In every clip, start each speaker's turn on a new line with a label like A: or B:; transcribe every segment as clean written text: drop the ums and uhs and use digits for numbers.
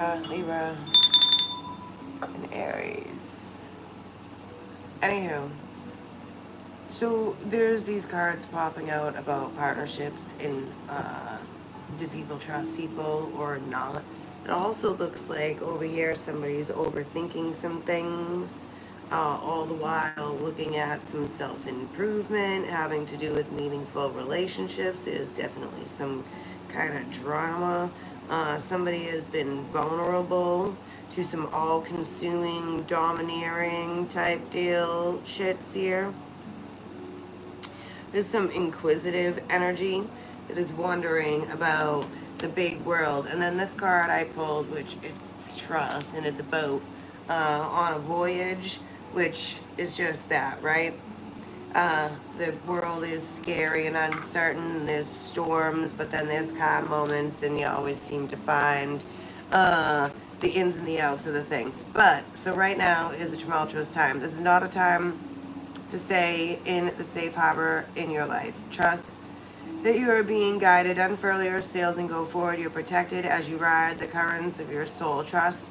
A: Libra and Aries. Anywho, so there's these cards popping out about partnerships and do people trust people or not? It also looks like over here somebody's overthinking some things, all the while looking at some self-improvement having to do with meaningful relationships. There's definitely some kind of drama. Somebody has been vulnerable to some all-consuming, domineering type deal shits here. There's some inquisitive energy that is wondering about the big world. And then this card I pulled, which it's trust, and it's a boat on a voyage, which is just that, right? The world is scary and uncertain. There's storms, but then there's calm moments, and you always seem to find the ins and the outs of the things. But, so right now is a tumultuous time. This is not a time to stay in the safe harbor in your life. Trust that you are being guided. Unfurl your sails and go forward. You're protected as you ride the currents of your soul. Trust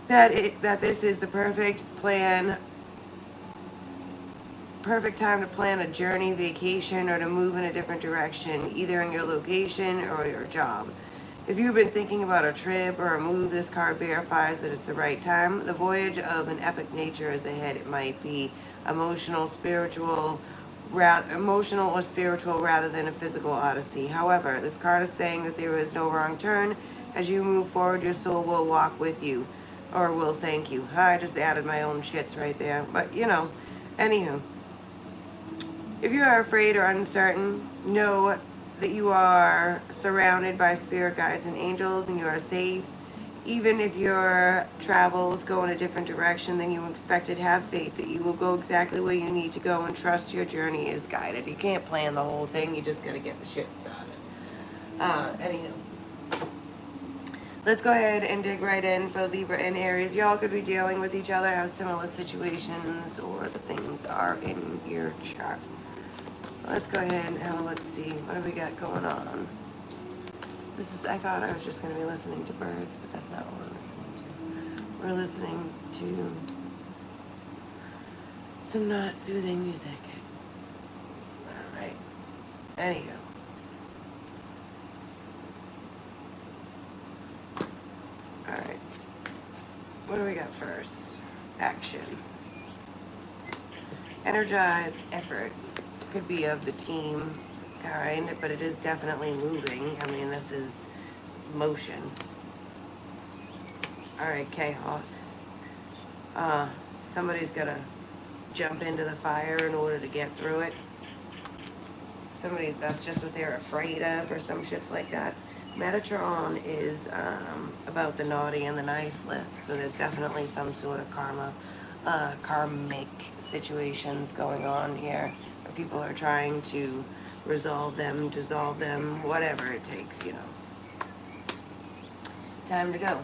A: that this is the perfect plan, perfect time to plan a journey, vacation, or to move in a different direction, either in your location or your job. If you've been thinking about a trip or a move, this card verifies that it's the right time. The voyage of an epic nature is ahead. It might be emotional, emotional or spiritual rather than a physical odyssey. However, this card is saying that there is no wrong turn. As you move forward, your soul will walk with you, or will thank you. I just added my own shits right there, but anywho. If you are afraid or uncertain, know that you are surrounded by spirit guides and angels and you are safe. Even if your travels go in a different direction than you expected, have faith that you will go exactly where you need to go and trust your journey is guided. You can't plan the whole thing, you just gotta get the shit started. Anywho. Let's go ahead and dig right in for Libra and Aries. Y'all could be dealing with each other, have similar situations, or the things are in your chart. Let's go ahead and have a look-see. What do we got going on? I thought I was just going to be listening to birds, but that's not what we're listening to. We're listening to some not soothing music. Alright. Anywho. Alright. What do we got first? Action. Energized effort. Could be of the team kind, but it is definitely moving. I mean, this is motion. Alright, chaos. Somebody's gonna jump into the fire in order to get through it. Somebody, that's just what they're afraid of, or some shits like that. Metatron is about the naughty and the nice list, so there's definitely some sort of karmic situations going on here. People are trying to resolve them, dissolve them, whatever it takes, Time to go.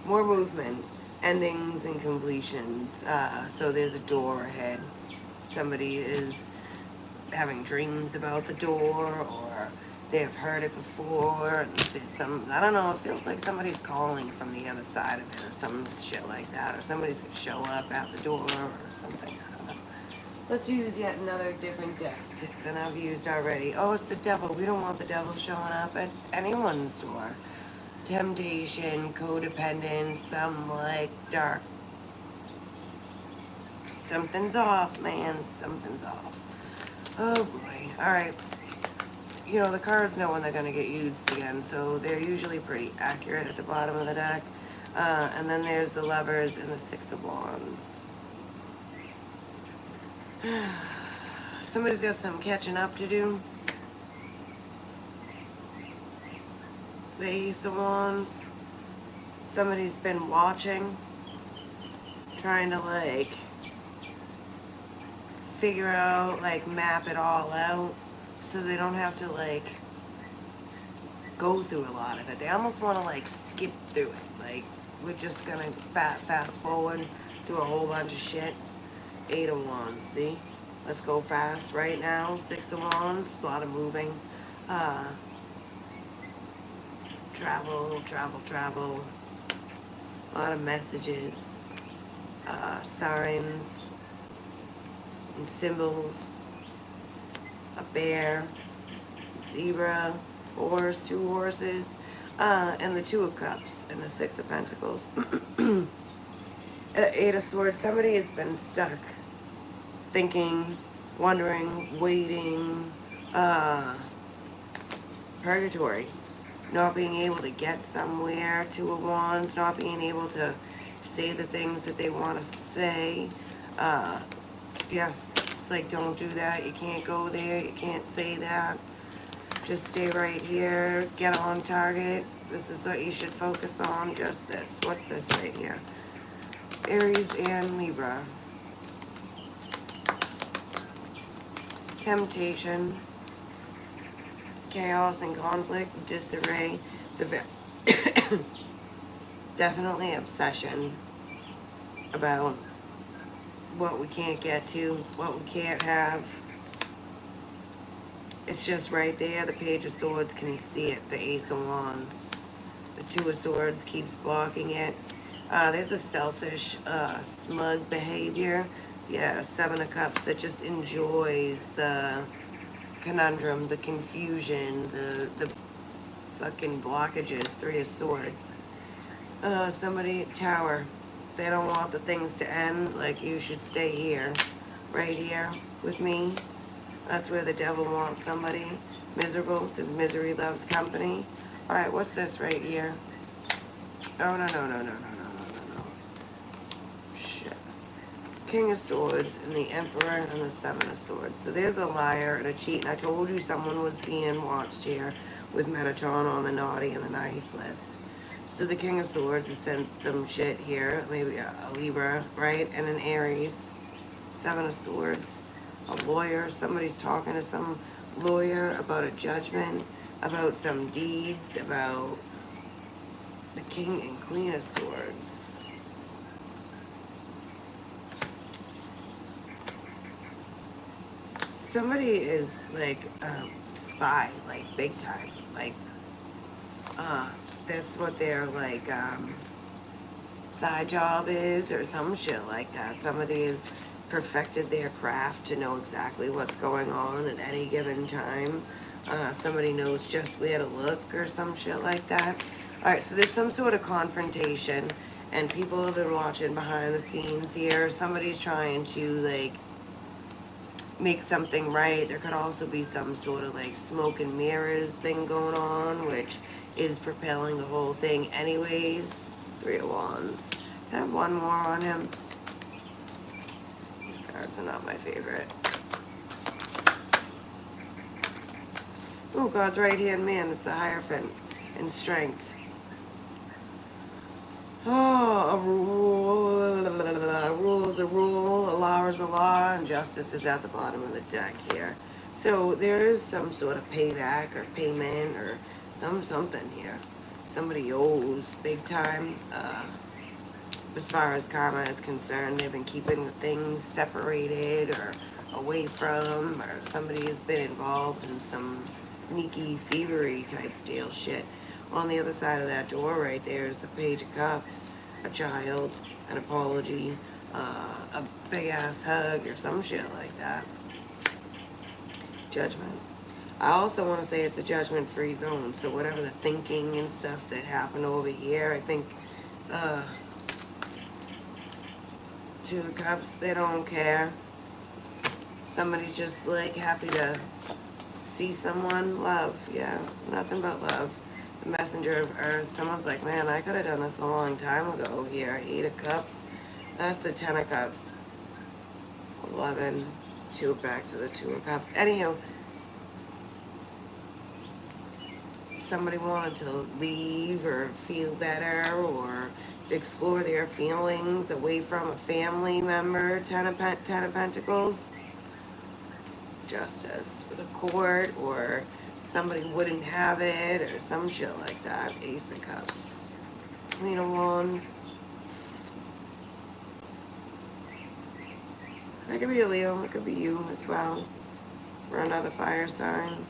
A: More movement, endings and completions. So there's a door ahead. Somebody is having dreams about the door, or they've heard it before. There's I don't know, it feels like somebody's calling from the other side of it, or some shit like that, or somebody's gonna show up at the door or something. Let's use yet another different deck than I've used already. Oh, it's the devil. We don't want the devil showing up at anyone's door. Temptation, codependence, some dark. Something's off, man. Something's off. Oh boy. Alright. The cards know when they're going to get used again, so they're usually pretty accurate at the bottom of the deck. And then there's the Lovers and the Six of Wands. Somebody's got some catching up to do. The Ace of Wands. Somebody's been watching, trying to figure out, map it all out so they don't have to go through a lot of it. They almost want to skip through it. We're just gonna fast forward through a whole bunch of shit. 8 of Wands, see? Let's go fast right now. 6 of Wands, a lot of moving. Travel. A lot of messages, signs, and symbols. A bear, zebra, horse, 2 horses, and the 2 of Cups and the 6 of Pentacles. 8 of Swords. Somebody has been stuck, thinking, wondering, waiting, purgatory, not being able to get somewhere. 2 of Wands, not being able to say the things that they want to say. Yeah, it's like, don't do that, you can't go there, you can't say that. Just stay right here, get on target. This is what you should focus on, just this. What's this right here? Aries and Libra. Temptation, chaos and conflict, disarray. Definitely obsession about what we can't get to, what we can't have. It's just right there. The Page of Swords can see it. The Ace of Wands. The 2 of Swords keeps blocking it. There's a selfish, smug behavior. Yeah, 7 of Cups that just enjoys the conundrum, the confusion, the fucking blockages. 3 of Swords. Somebody, Tower. They don't want the things to end. Like, you should stay here. Right here with me. That's where the devil wants somebody. Miserable, because misery loves company. Alright, what's this right here? Oh, no. Shit. King of Swords and the Emperor and the 7 of Swords. So there's a liar and a cheat. And I told you someone was being watched here with Metatron on the naughty and the nice list. So the King of Swords has sent some shit here. Maybe a Libra, right? And an Aries. 7 of Swords. A lawyer. Somebody's talking to some lawyer about a judgment, about some deeds, about the King and Queen of Swords. Somebody is like spy, like big time. Like, that's what their like side job is, or some shit like that. Somebody has perfected their craft to know exactly what's going on at any given time. Somebody knows just where to look or some shit like that. Alright, so there's some sort of confrontation, and people have been watching behind the scenes here. Somebody's trying to like make something right. There could also be some sort of like smoke and mirrors thing going on, which is propelling the whole thing anyways. 3 of Wands. Can I have one more on him? These cards are not my favorite. Oh, God's right hand man. It's the Hierophant in strength. Oh, a rule is a rule, a law is a law, and justice is at the bottom of the deck here. So there is some sort of payback or payment or something here. Somebody owes big time. As far as karma is concerned, they've been keeping the things separated or away from, or somebody has been involved in some sneaky thievery type deal shit. On the other side of that door right there is the Page of Cups, a child, an apology, a big ass hug or some shit like that. Judgment. I also want to say it's a judgment-free zone, so whatever the thinking and stuff that happened over here, I think 2 of Cups, they don't care. Somebody's just like happy to see someone. Love, yeah, nothing but love. The Messenger of Earth. Someone's like, man, I could have done this a long time ago here. 8 of Cups. That's the 10 of Cups. 11. 2 back to the 2 of Cups. Anywho, somebody wanted to leave or feel better or explore their feelings away from a family member. 10 of Pentacles. Justice with a court, or somebody wouldn't have it, or some shit like that. Ace of Cups. Queen of Wands. That could be a Leo. It could be you as well. Or another fire sign.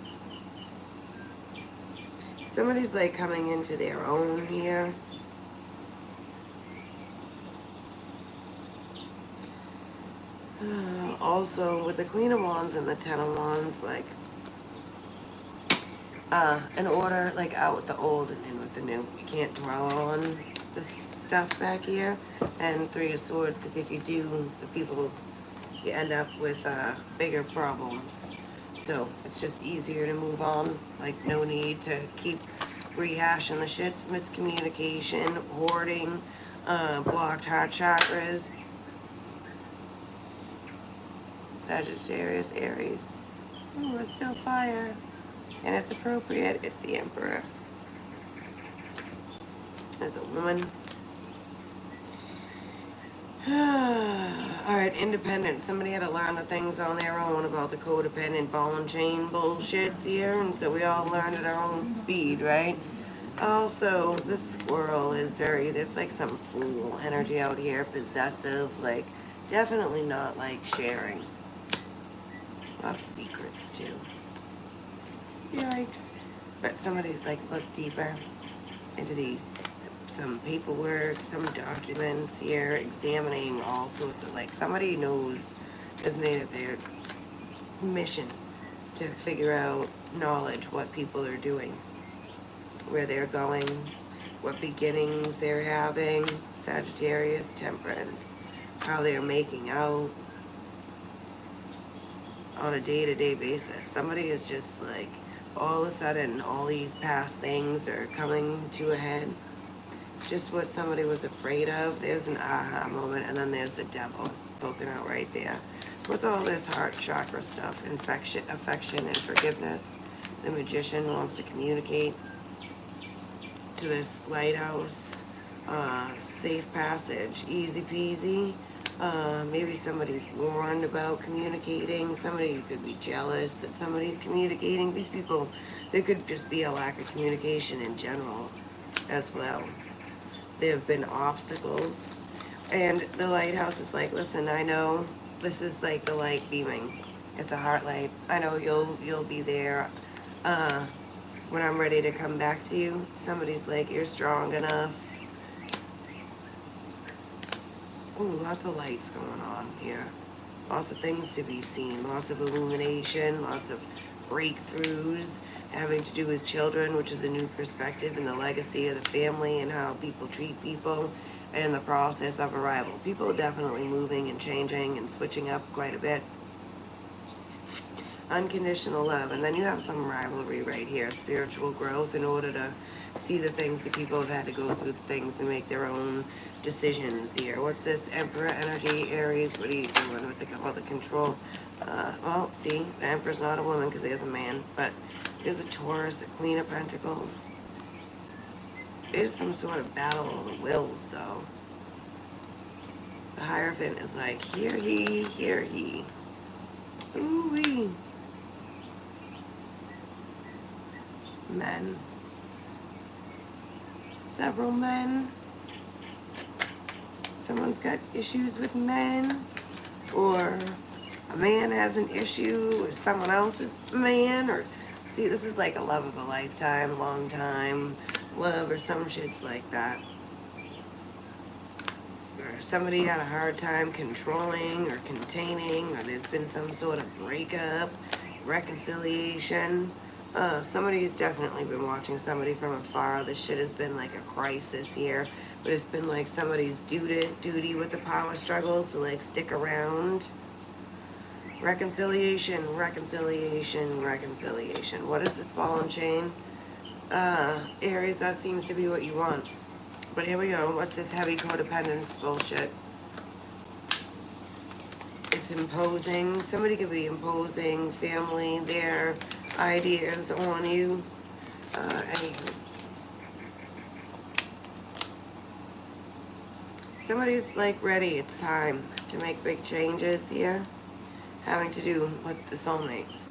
A: Somebody's like coming into their own here. Also, with the Queen of Wands and the Ten of Wands, like, in order, like, out with the old and in with the new. You can't dwell on this stuff back here. And Three of Swords, because if you do, the people, you end up with bigger problems. So it's just easier to move on. Like, no need to keep rehashing the shits. Miscommunication, hoarding, blocked heart chakras. Sagittarius, Aries. Ooh, we're still fire. And it's appropriate. It's the Emperor. As a woman. Alright, independent. Somebody had to learn the things on their own about the codependent ball and chain bullshits here, and so we all learned at our own speed, right? Also, this squirrel is there's like some fool energy out here, possessive, like, definitely not like sharing. A lot of secrets, too. Yikes. But somebody's like, look deeper into these, some paperwork, some documents here, examining all sorts of, like, somebody knows, has made it their mission to figure out knowledge, what people are doing, where they're going, what beginnings they're having, Sagittarius, Temperance, how they're making out on a day-to-day basis. Somebody is just like, all of a sudden, all these past things are coming to a head. Just what somebody was afraid of. There's an aha moment, and then there's the devil poking out right there. What's all this heart chakra stuff? Affection, and forgiveness. The Magician wants to communicate to this lighthouse. Safe passage, easy peasy. Maybe somebody's warned about communicating. Somebody could be jealous that somebody's communicating. These people, there could just be a lack of communication in general as well. There have been obstacles. And the lighthouse is like, listen, I know this is like the light beaming. It's a heart light. I know you'll be there when I'm ready to come back to you. Somebody's like, you're strong enough. Ooh, lots of lights going on here. Lots of things to be seen. Lots of illumination. Lots of breakthroughs having to do with children, which is a new perspective, and the legacy of the family and how people treat people and the process of arrival. People are definitely moving and changing and switching up quite a bit. Unconditional love. And then you have some rivalry right here. Spiritual growth in order to see the things that people have had to go through, things to make their own decisions here. What's this? Emperor energy, Aries. What are you doing with all the control? Well, see, the Emperor's not a woman because there's a man, but there's a Taurus, a Queen of Pentacles. There's some sort of battle of the wills, though. The Hierophant is like, hear ye, hear ye. Ooh-wee. Men. Several men. Someone's got issues with men. Or a man has an issue with someone else's man. Or, see, this is like a love of a lifetime, long time love, or some shits like that. Or somebody had a hard time controlling or containing, or there's been some sort of breakup, reconciliation. Somebody's definitely been watching somebody from afar. This shit has been like a crisis here, but it's been like somebody's duty with the power struggles to like stick around. Reconciliation, reconciliation, reconciliation. What is this ball and chain? Aries, that seems to be what you want. But here we go. What's this heavy codependence bullshit? It's imposing. Somebody could be imposing family, their ideas on you. Anywho. Somebody's like ready. It's time to make big changes here. Having to do with the soulmates.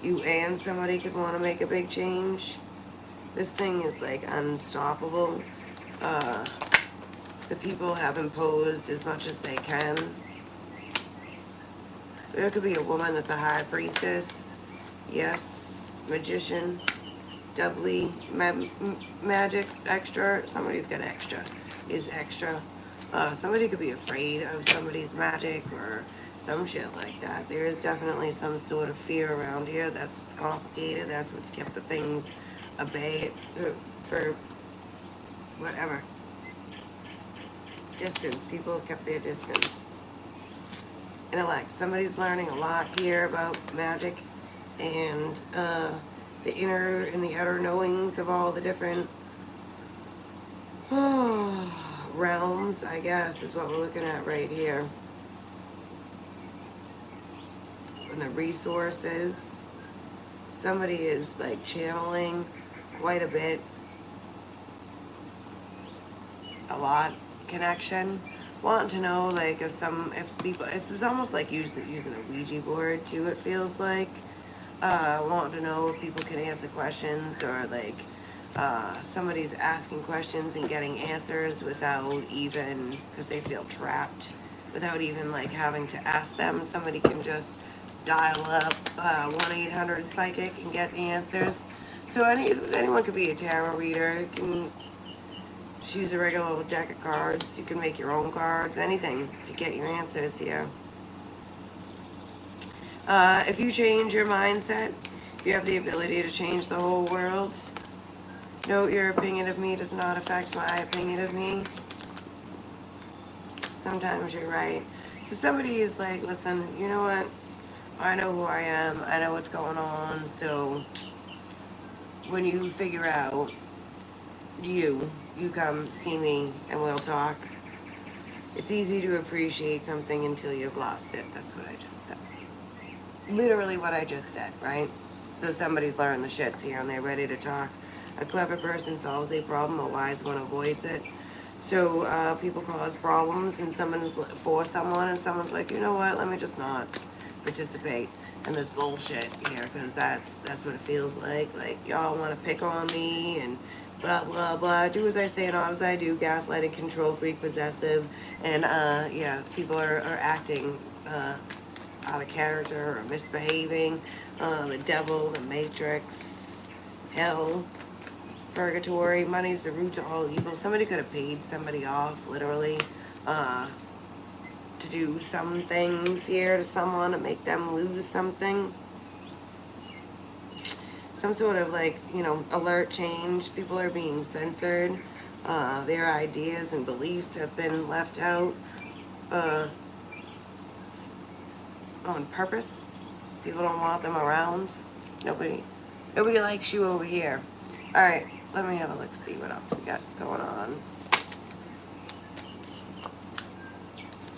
A: You and somebody could want to make a big change. This thing is like unstoppable. The people have imposed as much as they can. There could be a woman that's a high priestess. Yes. Magician. Doubly magic. Extra. Somebody's got extra. Is extra. Somebody could be afraid of somebody's magic, or Some shit like that. There is definitely some sort of fear around here. That's what's complicated. That's what's kept the things at bay. It's for whatever. Distance. People have kept their distance. Intellect. Somebody's learning a lot here about magic and the inner and the outer knowings of all the different realms, I guess, is what we're looking at right here. And the resources. Somebody is like channeling quite a bit. A lot connection. Wanting to know like if people, this is almost like using a Ouija board too, it feels like. Wanting to know if people can answer questions, or like somebody's asking questions and getting answers without even, because they feel trapped, without even like having to ask them. Somebody can just dial up 1-800-psychic and get the answers. So anyone could be a tarot reader. You can choose a regular little deck of cards. You can make your own cards, anything to get your answers here. If you change your mindset, you have the ability to change the whole world. Note your opinion of me does not affect my opinion of me. Sometimes you're right. So somebody is like, listen, you know what? I know who I am. I know what's going on. So when you figure out you come see me and we'll talk. It's easy to appreciate something until you've lost it. That's what I just said. Literally what I just said, right? So somebody's learned the shits here and they're ready to talk. A clever person solves a problem, a wise one avoids it. So people cause problems and someone's for someone and someone's like, you know what, let me just not participate in this bullshit here, because that's what it feels like. Like, y'all want to pick on me and blah, blah, blah. Do as I say and not as I do. Gaslighting, control freak, possessive. And, yeah, people are acting out of character or misbehaving. The devil, the matrix, hell, purgatory. Money's the root to all evil. Somebody could have paid somebody off, literally, to do some things here to someone to make them lose something. Some sort of like, alert change. People are being censored. Their ideas and beliefs have been left out on purpose. People don't want them around. Nobody likes you over here. All right, let me have a look, see what else we got going on.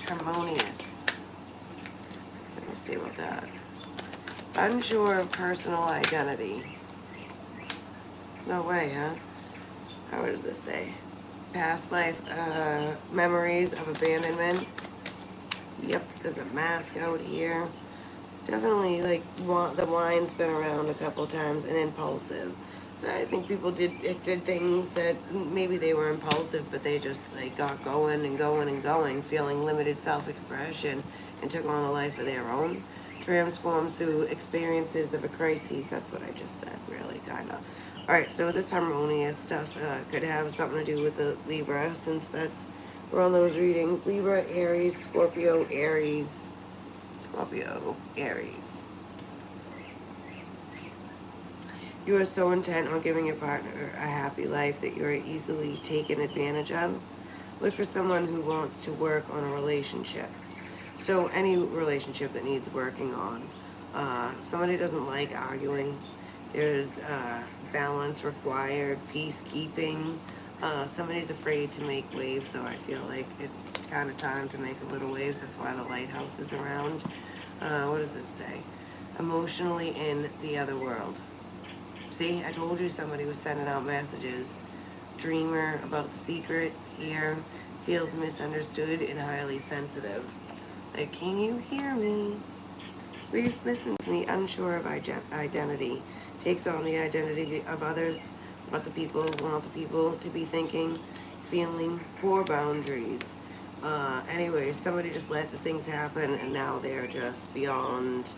A: Harmonious. Let me see about that. Unsure of personal identity. No way, huh? How does this say? Past life memories of abandonment. Yep, there's a mask out here. Definitely, like, the wine's been around a couple times, and impulsive. So I think people did things that maybe they were impulsive, but they just like got going and going and going, feeling limited self-expression, and took on a life of their own. Transforms through experiences of a crisis. That's what I just said, really, kind of. All right, so this harmonious stuff could have something to do with the Libra, since we're on those readings. Libra, Aries, Scorpio, Aries. Scorpio, Aries. You are so intent on giving your partner a happy life that you are easily taken advantage of. Look for someone who wants to work on a relationship. So any relationship that needs working on. Somebody doesn't like arguing. There's balance required, peacekeeping. Somebody's afraid to make waves, though I feel like it's kind of time to make a little waves. That's why the lighthouse is around. What does this say? Emotionally in the other world. See, I told you somebody was sending out messages. Dreamer about the secrets here. Feels misunderstood and highly sensitive. Like, can you hear me? Please listen to me. Unsure of identity. Takes on the identity of others. What the people want the people to be thinking. Feeling. Poor boundaries. Anyway, somebody just let the things happen and now they're just beyond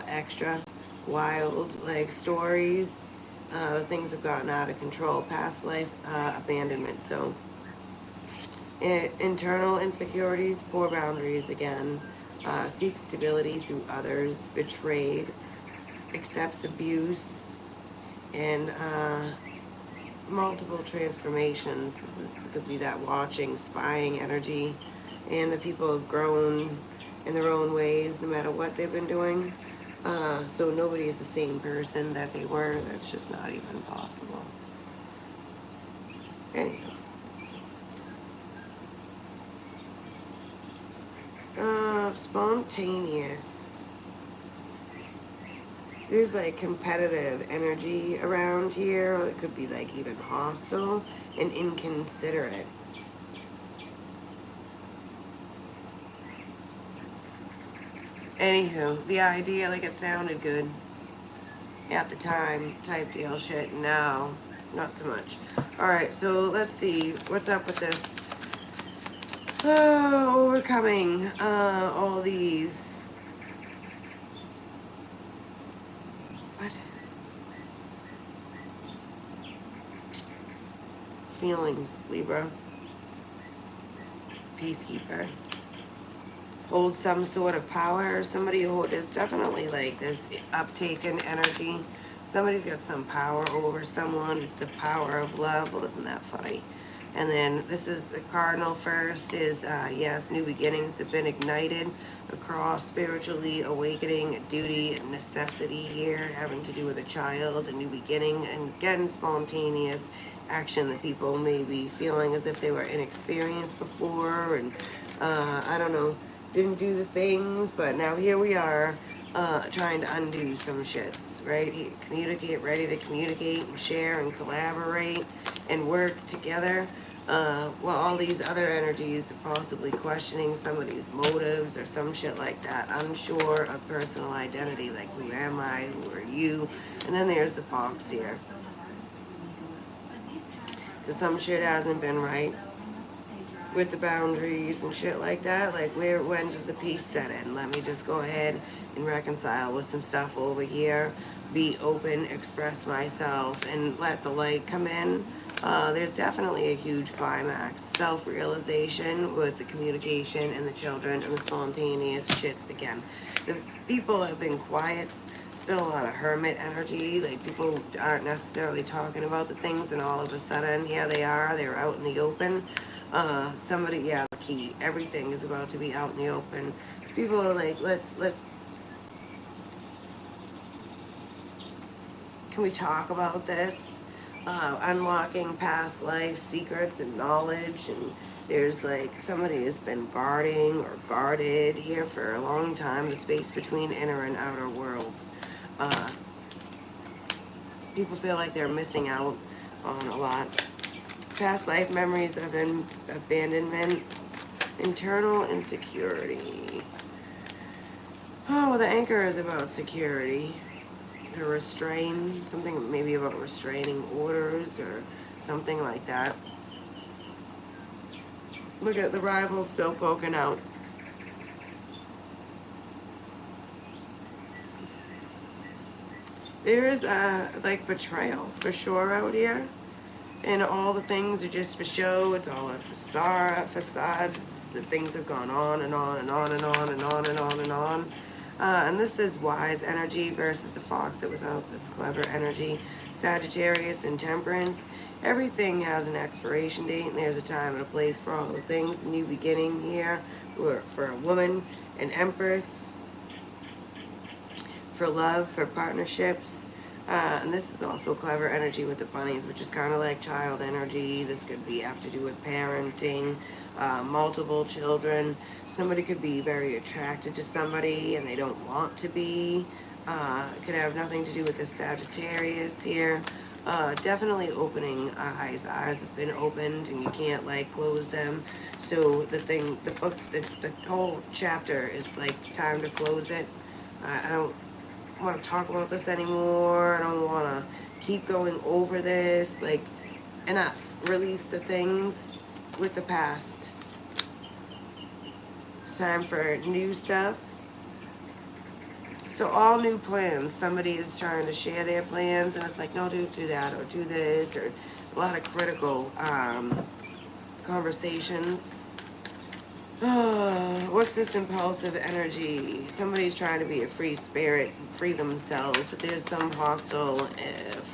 A: extra. Wild, like, stories. Things have gotten out of control. Past life abandonment. So internal insecurities, poor boundaries again. seeks stability through others, betrayed, accepts abuse, and multiple transformations. Could be that watching, spying energy, and the people have grown in their own ways no matter what they've been doing. So nobody is the same person that they were. That's just not even possible. Anyway. Spontaneous. There's like competitive energy around here. Or it could be like even hostile and inconsiderate. Anywho, the idea, like, it sounded good at the time, type deal shit. Now, not so much. Alright, so let's see. What's up with this? Overcoming all these. What? Feelings, Libra. Peacekeeper. Hold some sort of power. Somebody who, there's definitely like this uptake in energy. Somebody's got some power over someone. It's the power of love. Well, isn't that funny? And then this is the cardinal first is, yes, new beginnings have been ignited across spiritually awakening, duty, and necessity here, having to do with a child, a new beginning, and again, spontaneous action that people may be feeling as if they were inexperienced before, and I don't know, didn't do the things, but now here we are trying to undo some shits, right? Communicate, ready to communicate and share and collaborate and work together. While all these other energies are possibly questioning somebody's motives or some shit like that, unsure of personal identity, like who am I, who are you? And then there's the fox here. Because some shit hasn't been right with the boundaries and shit like that. Like, when does the peace set in? Let me just go ahead and reconcile with some stuff over here. Be open, express myself, and let the light come in. There's definitely a huge climax. Self-realization with the communication and the children and the spontaneous shits again. The people have been quiet. It's been a lot of hermit energy. Like, people aren't necessarily talking about the things, and all of a sudden, here they are. They're out in the open. Somebody, yeah, the key. Everything is about to be out in the open. People are like, let's can we talk about this? Unlocking past life secrets and knowledge, and there's like somebody has been guarding or guarded here for a long time, the space between inner and outer worlds. People feel like they're missing out on a lot. Past life memories of abandonment, internal insecurity. Oh, well, the anchor is about security. To restrain, something maybe about restraining orders or something like that. Look at the rival still poking out. There is like betrayal for sure out here. And all the things are just for show. It's all a facade. The things have gone on and on and on and on and on and on and on. And this is wise energy versus the fox that was out. That's clever energy. Sagittarius and temperance. Everything has an expiration date, and there's a time and a place for all the things. A new beginning here for a woman, an empress, for love, for partnerships. And this is also clever energy with the bunnies, which is kind of like child energy. This could be have to do with parenting, multiple children. Somebody could be very attracted to somebody and they don't want to be. It could have nothing to do with the Sagittarius here. Definitely opening eyes. Eyes have been opened and you can't like close them. So the book, the whole chapter is like time to close it. I don't want to talk about this anymore. I don't want to keep going over this. Like, enough. Release the things with the past. It's time for new stuff. So all new plans. Somebody is trying to share their plans and it's like, no, do that or do this, or a lot of critical conversations. What's this impulsive energy? Somebody's trying to be a free spirit, free themselves, but there's some hostile,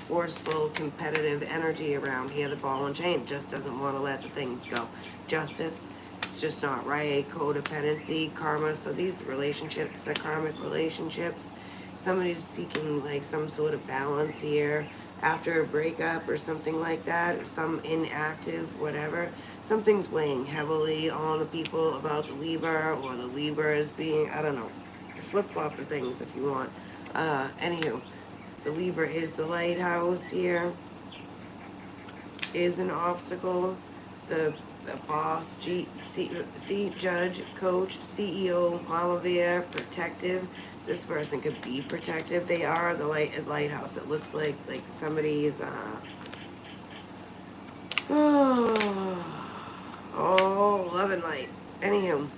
A: forceful, competitive energy around here. The ball and chain just doesn't want to let the things go. Justice, it's just not right. Codependency, karma. So these relationships are karmic relationships. Somebody's seeking like some sort of balance here after a breakup or something like that, or some inactive, whatever. Something's weighing heavily on the people about the Libra, or the Libra is being, I don't know, flip-flop the things if you want. Anywho, the Libra is the lighthouse here, is an obstacle. The boss, judge, coach, CEO, mama bear, protective. This person could be protective. They are the lighthouse. It looks like somebody's oh, love and light. Anywho,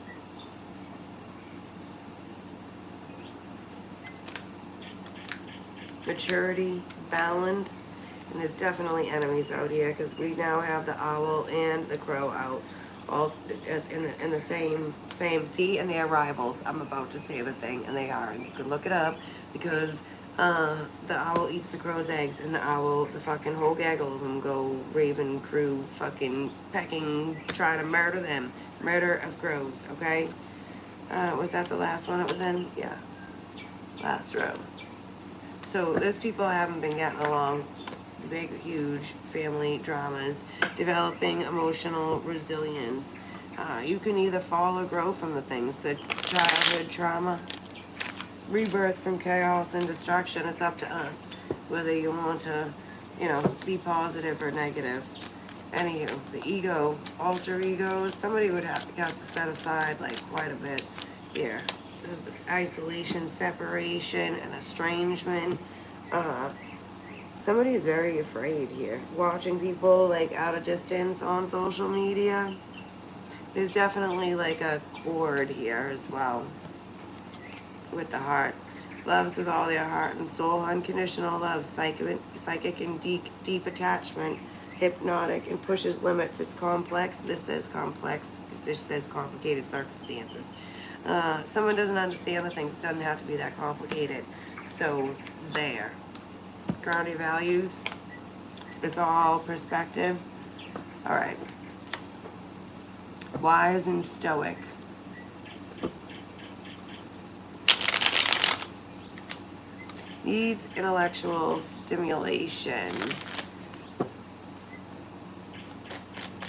A: maturity, balance, and there's definitely enemies out here because we now have the owl and the crow out, all in the same. See, and they are rivals. I'm about to say the thing, and they are. And you can look it up because the owl eats the crow's eggs, and the owl, the fucking whole gaggle of them go raven crew, fucking pecking, try to murder them. Murder of crows. Okay. Was that the last one it was in? Yeah. Last row. So those people haven't been getting along. Big, huge family dramas, developing emotional resilience. You can either fall or grow from the things, the childhood trauma, rebirth from chaos and destruction. It's up to us whether you want to, be positive or negative. Anywho, the ego, alter egos, somebody would have to set aside like quite a bit here. This is isolation, separation, and estrangement. Somebody is very afraid here. Watching people like at a distance on social media. There's definitely like a cord here as well with the heart. Loves with all their heart and soul, unconditional love, psychic and deep attachment, hypnotic and pushes limits. It's complex. This says complex. This says complicated circumstances. Someone doesn't understand the things. It doesn't have to be that complicated. So there. Grounding values. It's all perspective. All right. Wise and stoic. Needs intellectual stimulation.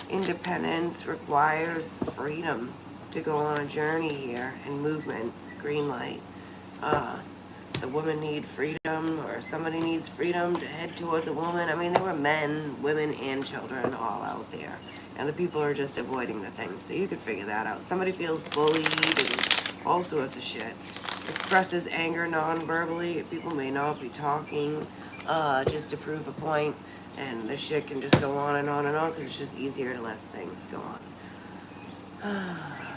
A: Independence requires freedom to go on a journey here and movement. Green light. The women need freedom, or somebody needs freedom to head towards a woman. I mean, there were men, women, and children all out there. And the people are just avoiding the things. So you could figure that out. Somebody feels bullied and all sorts of shit. Expresses anger non-verbally. People may not be talking just to prove a point. And the shit can just go on and on and on because it's just easier to let things go on.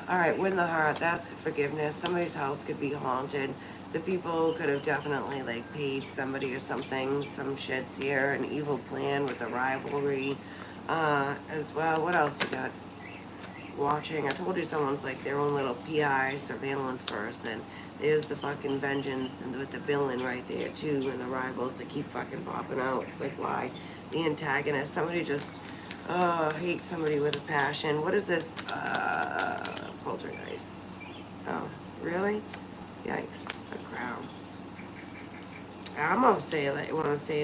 A: All right, win the heart. That's forgiveness. Somebody's house could be haunted. The people could have definitely like paid somebody or something. Some shits here. An evil plan with the rivalry as well. What else you got? Watching. I told you someone's like their own little PI surveillance person. There's the fucking vengeance and with the villain right there too, and the rivals that keep fucking popping out. It's like why? The antagonist. Somebody just hates somebody with a passion. What is this? Poltergeist. Oh, really? Yikes. A crown. I'm gonna say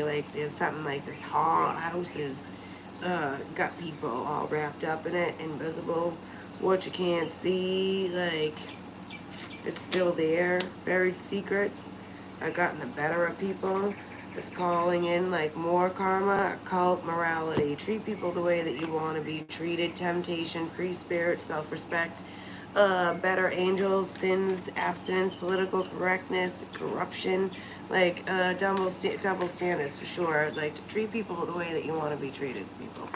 A: like there's something like this house is got people all wrapped up in it, invisible, what you can't see, like it's still there. Buried secrets are gotten the better of people. It's calling in like more karma, occult morality. Treat people the way that you want to be treated. Temptation, free spirit, self-respect, better angels, sins, abstinence, political correctness, corruption, like double standards for sure. Like to treat people the way that you want to be treated. People,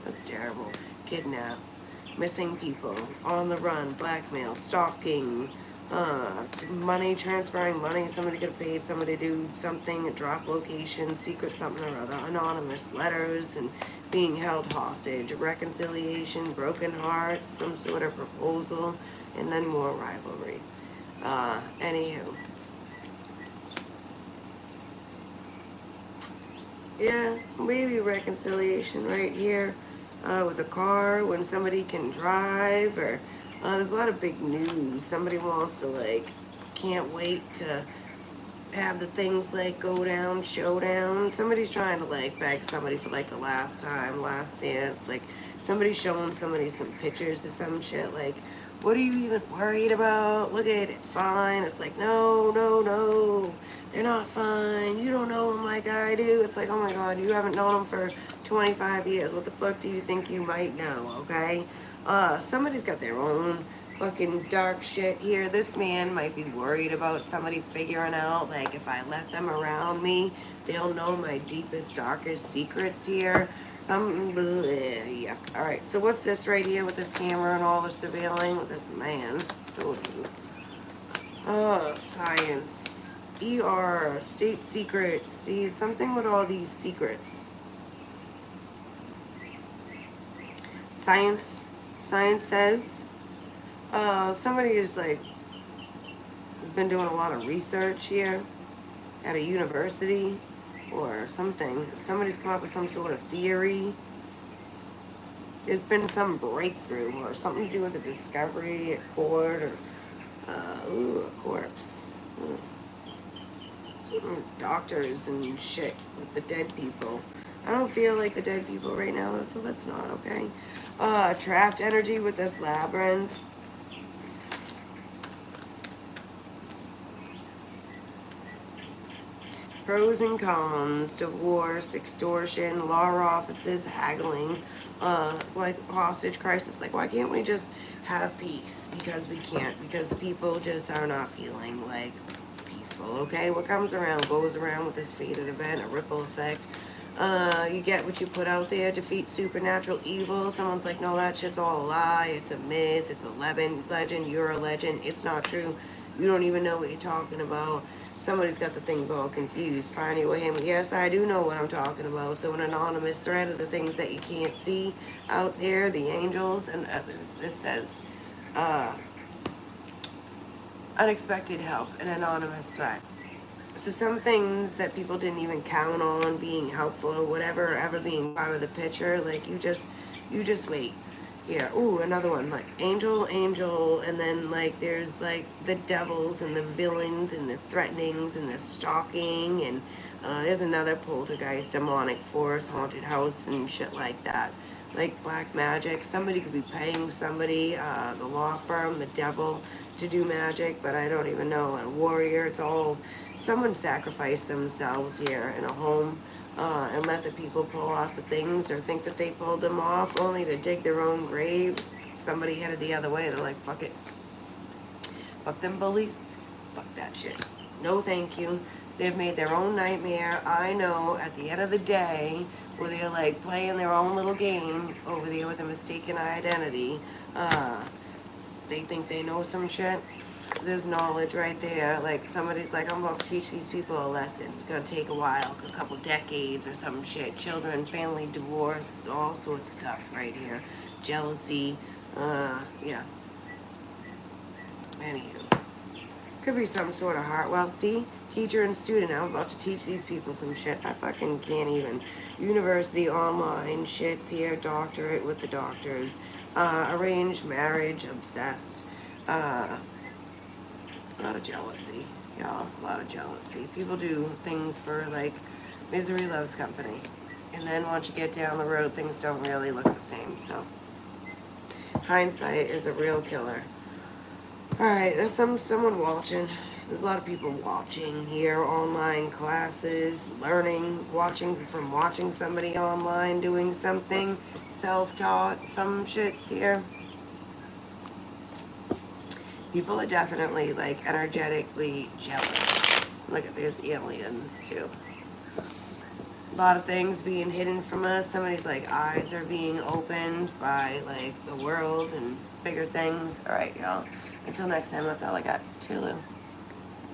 A: that's terrible. Kidnap, missing people, on the run, blackmail, stalking. Money, transferring money, somebody could have paid somebody to do something, a drop location, secret something or other, anonymous letters, and being held hostage, reconciliation, broken hearts, some sort of proposal, and then more rivalry. Anywho. Yeah, maybe reconciliation right here with a car when somebody can drive, or there's a lot of big news. Somebody wants to, like, can't wait to have the things like go down, showdown. Somebody's trying to like beg somebody for like the last time, last dance. Like somebody's showing somebody some pictures of some shit. Like, what are you even worried about? Look at it, it's fine. It's like, no, no, no, they're not fine. You don't know them like I do. It's like, oh my God, you haven't known them for 25 years. What the fuck do you think you might know? Okay, somebody's got their own fucking dark shit here. This man might be worried about somebody figuring out, like, if I let them around me, they'll know my deepest, darkest secrets here. Some yuck. All right, so what's this right here with this camera and all the surveilling with this man? Oh, science. ER, state secrets. See, something with all these secrets. Science. Science says somebody is like been doing a lot of research here at a university or something. Somebody's come up with some sort of theory. There's been some breakthrough or something to do with a discovery at court, or a corpse. Some doctors and shit with the dead people. I don't feel like the dead people right now though, so that's not okay. Trapped energy with this labyrinth. Pros and cons, divorce, extortion, law offices, haggling, like hostage crisis. Like, why can't we just have peace? Because we can't. Because the people just are not feeling like peaceful, okay? What comes around goes around with this fated event, a ripple effect. You get what you put out there, defeat supernatural evil. Someone's like, no, that shit's all a lie. It's a myth. It's a legend. You're a legend. It's not true. You don't even know what you're talking about. Somebody's got the things all confused. Finding with him. Yes, I do know what I'm talking about. So an anonymous threat of the things that you can't see out there, the angels, and this says unexpected help, an anonymous threat. So some things that people didn't even count on being helpful or whatever, ever being part of the picture, like you just wait. Yeah, ooh, another one, like angel, and then like there's like the devils and the villains and the threatenings and the stalking, and there's another poltergeist, demonic force, haunted house and shit like that. Like black magic, somebody could be paying somebody, the law firm, the devil, to do magic, but I don't even know. A warrior, it's all, someone sacrificed themselves here in a home. And let the people pull off the things or think that they pulled them off only to dig their own graves. Somebody headed the other way. They're like, fuck it. Fuck them bullies. Fuck that shit. No thank you. They've made their own nightmare. I know at the end of the day, where they're like playing their own little game over there with a mistaken identity, they think they know some shit. There's knowledge right there. Like somebody's like, I'm about to teach these people a lesson. It's gonna take a while, a couple decades or some shit. Children, family, divorce, all sorts of stuff right here. Jealousy, yeah. Anywho, could be some sort of heart. Well, see, teacher and student. I'm about to teach these people some shit. I fucking can't even. University, online, shits here. Doctorate with the doctors. Arranged marriage, obsessed. A lot of jealousy, y'all. A lot of jealousy. People do things for like misery loves company, and then once you get down the road, things don't really look the same. So hindsight is a real killer. All right, there's someone watching. There's a lot of people watching here, online classes, learning, watching somebody online doing something, self-taught, some shits here. People are definitely like energetically jealous. Look at these aliens too. A lot of things being hidden from us. Somebody's like eyes are being opened by like the world and bigger things. All right, y'all. Until next time, that's all I got. Toodaloo.